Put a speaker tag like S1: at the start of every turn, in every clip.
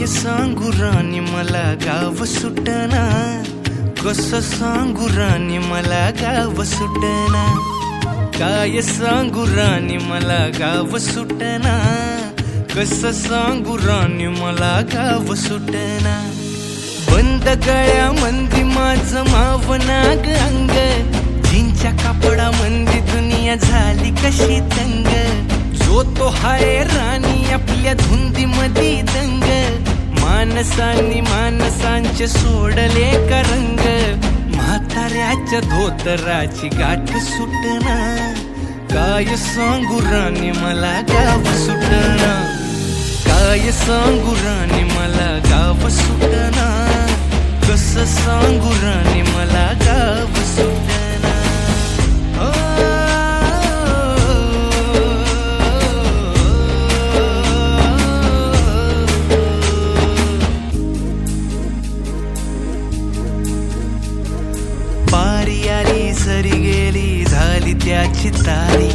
S1: सांगू राणी मला गाव सुटना, कसं सांगू राणी मला गाव सुटना, काय सांगू राणी मला गाव सुटना, कसं सांगू राणी मला गाव सुटना. बंद गळ्यामंदी माझं मावनाग अंग, जीनच्या कापडामंदी दुनिया झाली कशी तंग. जो तो हाय राणी आपल्या धुंदीमधी दंग, माणसांनी माणसांचे सोडले का रंग. म्हाताऱ्याच्या धोतराची गाठ सुटना, काय सांगू राणी मला गाव सुटना, काय सांगू राणी मला गाव सुटना, कसं सांगू राणी मला गाव सुटना. पारी आली सरी गेली झाली त्याची तारी,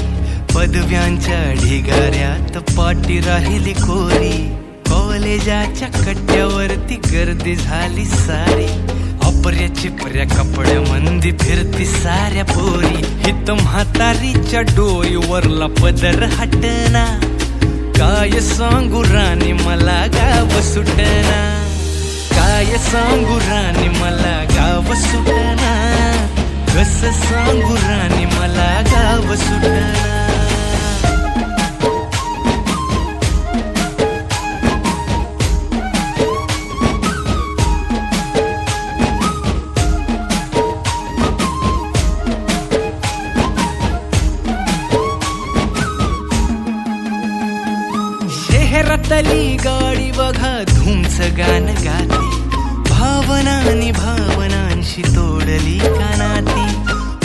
S1: पदव्यांच्या ढिगाऱ्यात पाटी राहिली कोरी. कॉलेजाच्या कट्ट्यावरती गर्दी झाली सारी, अपऱ्या चिपऱ्या कपड्यामंदी फिरती साऱ्या पोरी. हित म्हातारीच्या डोईवरला पदर हटना, काय सांगू राणी मला गाव सुटना, काय सांगू राणी मला गाव सुटना, कसं सांगू राणी मला गाव सुटना. शहरातली गाडी बघा धुमच गाणं गाती, भावनांनी भावनांशी तोडली कानाती.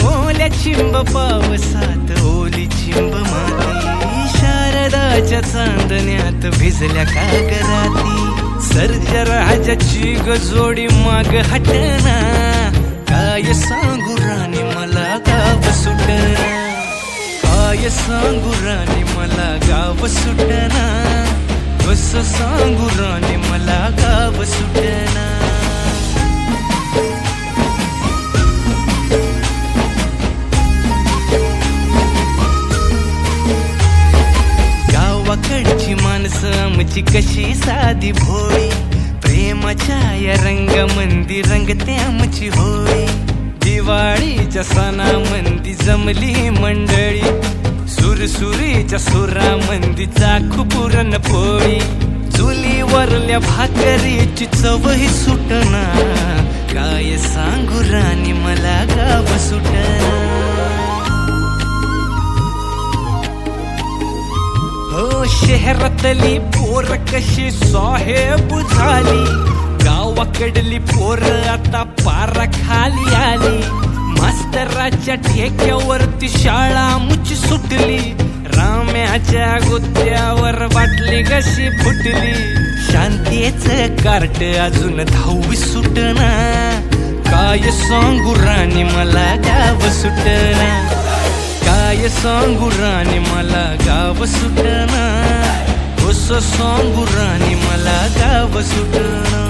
S1: ओल्या चिंब पावसात ओली चिंब माती, शारदाच्या चांदण्यात भिजल्या कागराती. सर्जराजाची गजोडी माग हटना, काय सांगू राणी मला गाव सुटना, काय सांगू राणी मला गाव सुटना, कसं सांगू राणी मला गाव सुटना. गावाकडची माणसं आमची कशी साधी भोळी, प्रेमाच्या या रंगामंदी रंगते आमची होळी. दिवाळीच्या सणामंदी जमली मंडळी, सुरसुरीच्या सुरामंदी चाखू पुरणपोळी. चुलीवरल्या भाकरीची चवही सुटना, काय सांगू राणी मला गाव सुटना. हो शहरातली पोर कशी साहेब झाली, गावाकडली पोर आता पारा खाली आली. मास्तराच्या ठेक्यावरती शाळा मुची सुटली, राम्याच्या गुत्त्यावर बाटली कशी फुटली. शांतीचं कार्ट अजून 10वी सुटना, काय सांगू राणी मला गाव सुटना, काय सांगू राणी मला गाव सुटना, कसं सांगू राणी मला गाव सुटना.